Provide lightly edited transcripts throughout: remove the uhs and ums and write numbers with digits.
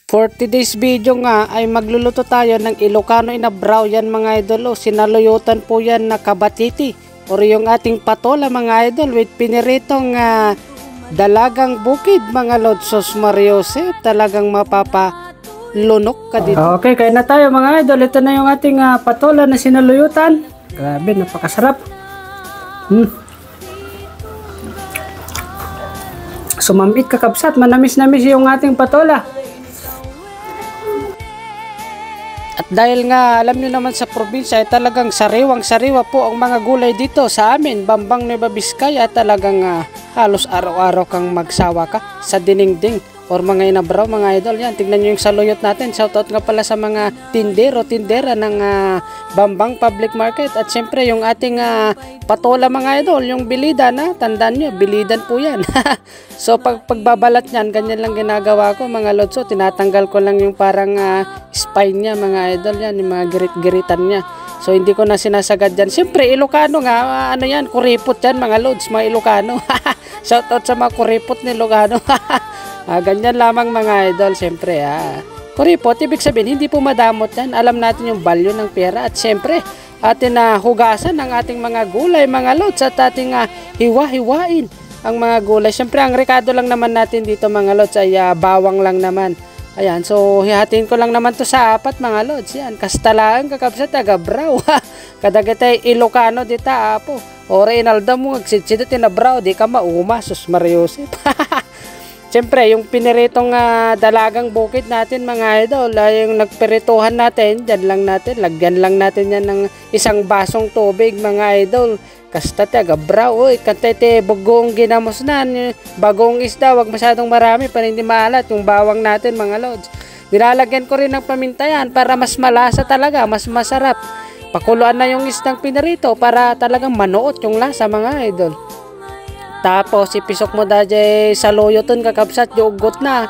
For today's video nga ay magluluto tayo ng Ilocano inabraw yan mga idol. Sinaluyutan po yan na kabatiti or yung ating patola mga idol with piniritong dalagang bukid mga lods. Sos Mariose, talagang mapapalunok ka dito. Okay, kain na tayo mga idol. Ito na yung ating patola na sinaluyutan. Grabe, napakasarap. Sumambit kakabsat, manamis-namis yung ating patola. At dahil nga alam nyo naman sa probinsya ay talagang sariwang-sariwa po ang mga gulay dito sa amin, Bambang Nueva Vizcaya, talagang halos araw-araw kang magsawa ka sa dinengdeng or mga inabraw mga idol. Yan, tignan nyo yung saluyot natin. Shoutout nga pala sa mga tindera ng Bambang Public Market. At syempre yung ating patola mga idol, yung bilida na, tandaan nyo, bilidan po yan. So pagbabalat nyan, ganyan lang ginagawa ko mga lods. So tinatanggal ko lang yung parang spine niya mga idol, yan, yung mga girit-giritan niya. So hindi ko na sinasagad dyan. Siyempre Ilocano nga, ano yan, kuripot yan mga lods, mga Ilocano. Shoutout sa mga kuripot ni Ilocano. Ganyan lamang mga idol, siyempre kuripot, ibig sabihin hindi po madamot yan. Alam natin yung value ng pera at siyempre atin na hugasan ang ating mga gulay mga lods at ating hiwa-hiwain ang mga gulay. Siyempre ang rekado lang naman natin dito mga lods ay bawang lang naman. Ayan, so hihatiin ko lang naman to sa apat mga lods. Yan, kastalaan kakabsat agabraw. Kadagitay Ilocano dita apo. O Reynaldo mo agsidsidot inabraw, di ka mauma, sus Mariose. Siyempre, yung piniritong dalagang bukid natin mga idol, yung nagpirituhan natin, dyan lang natin, lagyan lang natin yan ng isang basong tubig mga idol. Kasta agabraw, uy, kantete bagong ginamos na, bagong isda, wag masyadong marami para hindi maalat yung bawang natin mga lods. Nilalagyan ko rin ng paminta yan para mas malasa talaga, mas masarap. Pakuluan na yung isdang pinirito para talagang manuot yung lasa mga idol. Tapos ipisok mo dajay sa loyoton kakabsat yugot na.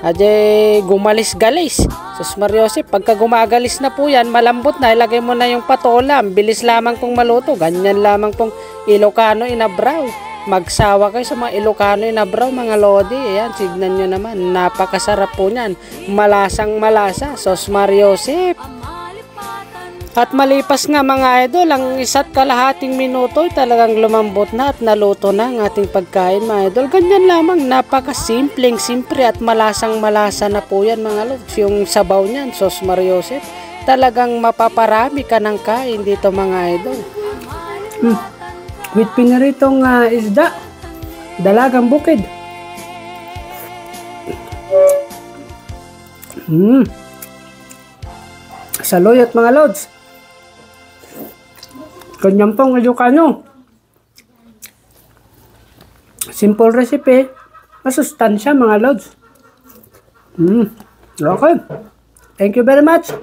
Ajay gumalis-galis. Sus Mariose, pagka gumagalis na po yan, malambot na, ilagay mo na yung patola. Bilis lamang pong maluto. Ganyan lamang pong Ilocano inabraw. Magsawa kayo sa mga Ilocano inabraw mga lodi. Ayan, signan nyo naman. Napakasarap po niyan. Malasang malasa. Sus Mariose. At malipas nga mga idol, ang isa't kalahating minuto ay talagang lumambot na at naluto na ang ating pagkain mga idol. Ganyan lamang, napakasimpleng simple at malasang malasa na po yan mga lods. Yung sabaw niyan, Sos Mariose, talagang mapaparami ka ng kain dito mga idol. With piniritong isda, dalagang bukid. Saluyot mga lods. Ganyan pong Ilocano. Simple recipe, masustansya mga lods. Okay. Thank you very much.